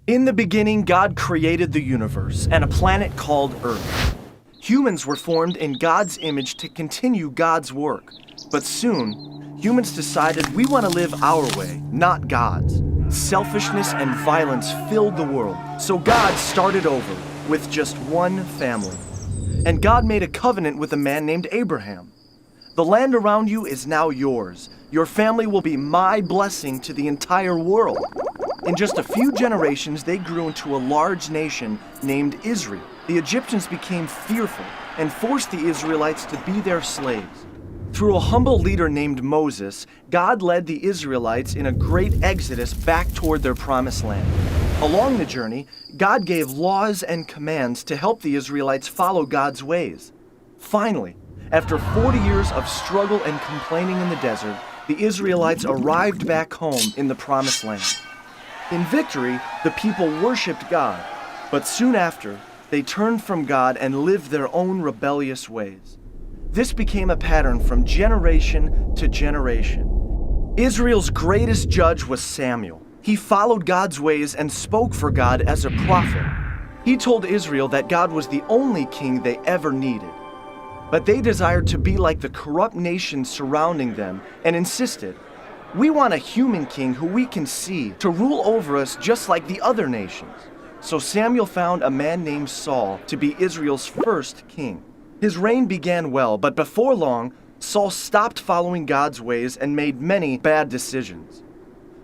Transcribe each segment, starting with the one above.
In the beginning, God created the universe and a planet called Earth. Humans were formed in God's image to continue God's work. But soon, humans decided we want to live our way, not God's. Selfishness and violence filled the world, so God started over with just one family. And God made a covenant with a man named Abraham. The land around you is now yours. Your family will be my blessing to the entire world. In just a few generations, they grew into a large nation named Israel. The Egyptians became fearful and forced the Israelites to be their slaves. Through a humble leader named Moses, God led the Israelites in a great exodus back toward their promised land. Along the journey, God gave laws and commands to help the Israelites follow God's ways. Finally, after 40 years of struggle and complaining in the desert, the Israelites arrived back home in the promised land. In victory, the people worshipped God, but soon after, they turned from God and lived their own rebellious ways. This became a pattern from generation to generation. Israel's greatest judge was Samuel. He followed God's ways and spoke for God as a prophet. He told Israel that God was the only king they ever needed. But they desired to be like the corrupt nations surrounding them and insisted, "We want a human king who we can see to rule over us just like the other nations." So Samuel found a man named Saul to be Israel's first king. His reign began well, but before long, Saul stopped following God's ways and made many bad decisions.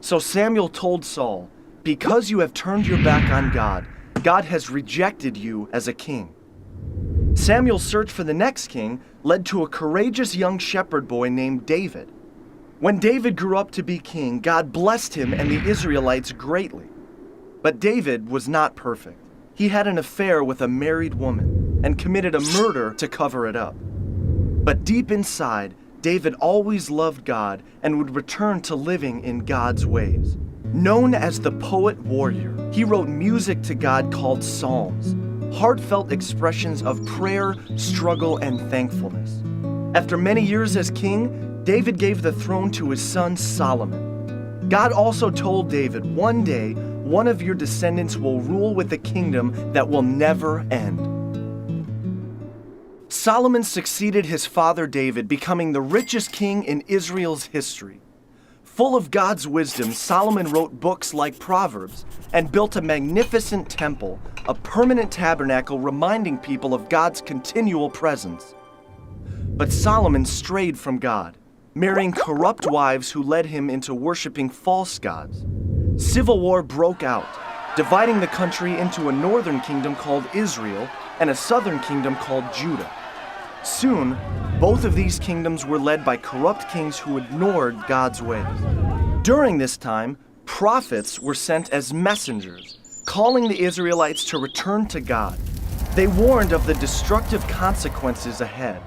So Samuel told Saul, "Because you have turned your back on God, God has rejected you as a king." Samuel's search for the next king led to a courageous young shepherd boy named David. When David grew up to be king, God blessed him and the Israelites greatly. But David was not perfect. He had an affair with a married woman and committed a murder to cover it up. But deep inside, David always loved God and would return to living in God's ways. Known as the poet warrior, he wrote music to God called psalms, heartfelt expressions of prayer, struggle, and thankfulness. After many years as king, David gave the throne to his son Solomon. God also told David, "One day, one of your descendants will rule with a kingdom that will never end." Solomon succeeded his father David, becoming the richest king in Israel's history. Full of God's wisdom, Solomon wrote books like Proverbs and built a magnificent temple, a permanent tabernacle reminding people of God's continual presence. But Solomon strayed from God, marrying corrupt wives who led him into worshiping false gods. Civil war broke out, dividing the country into a northern kingdom called Israel and a southern kingdom called Judah. Soon, both of these kingdoms were led by corrupt kings who ignored God's ways. During this time, prophets were sent as messengers, calling the Israelites to return to God. They warned of the destructive consequences ahead.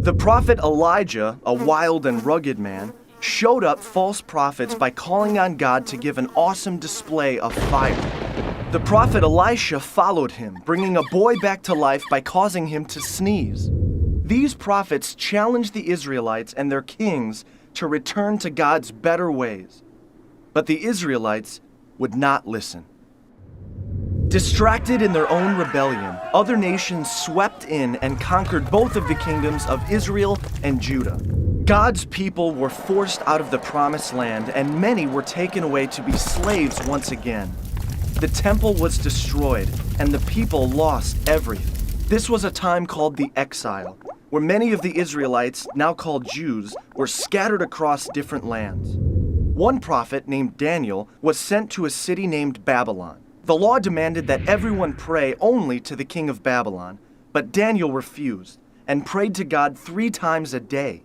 The prophet Elijah, a wild and rugged man, showed up false prophets by calling on God to give an awesome display of fire. The prophet Elisha followed him, bringing a boy back to life by causing him to sneeze. These prophets challenged the Israelites and their kings to return to God's better ways. But the Israelites would not listen. Distracted in their own rebellion, other nations swept in and conquered both of the kingdoms of Israel and Judah. God's people were forced out of the promised land, and many were taken away to be slaves once again. The temple was destroyed, and the people lost everything. This was a time called the exile, where many of the Israelites, now called Jews, were scattered across different lands. One prophet named Daniel was sent to a city named Babylon. The law demanded that everyone pray only to the king of Babylon, but Daniel refused and prayed to God 3 times a day.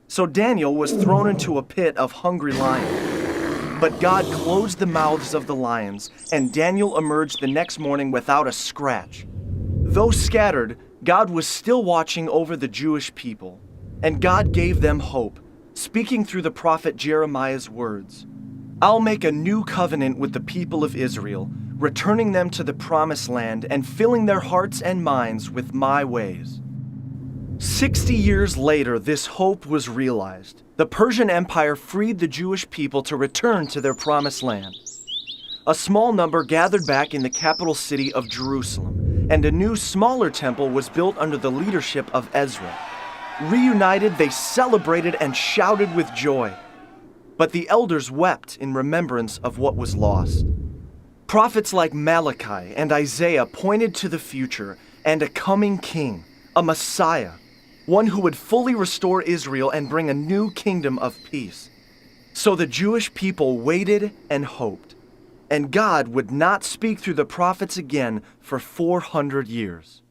So Daniel was thrown into a pit of hungry lions. But God closed the mouths of the lions, and Daniel emerged the next morning without a scratch. Though scattered, God was still watching over the Jewish people, and God gave them hope, speaking through the prophet Jeremiah's words. "I'll make a new covenant with the people of Israel, returning them to the promised land and filling their hearts and minds with my ways." 60 years later, this hope was realized. The Persian Empire freed the Jewish people to return to their promised land. A small number gathered back in the capital city of Jerusalem, and a new, smaller temple was built under the leadership of Ezra. Reunited, they celebrated and shouted with joy. But the elders wept in remembrance of what was lost. Prophets like Malachi and Isaiah pointed to the future and a coming king, a Messiah, one who would fully restore Israel and bring a new kingdom of peace. So the Jewish people waited and hoped, and God would not speak through the prophets again for 400 years.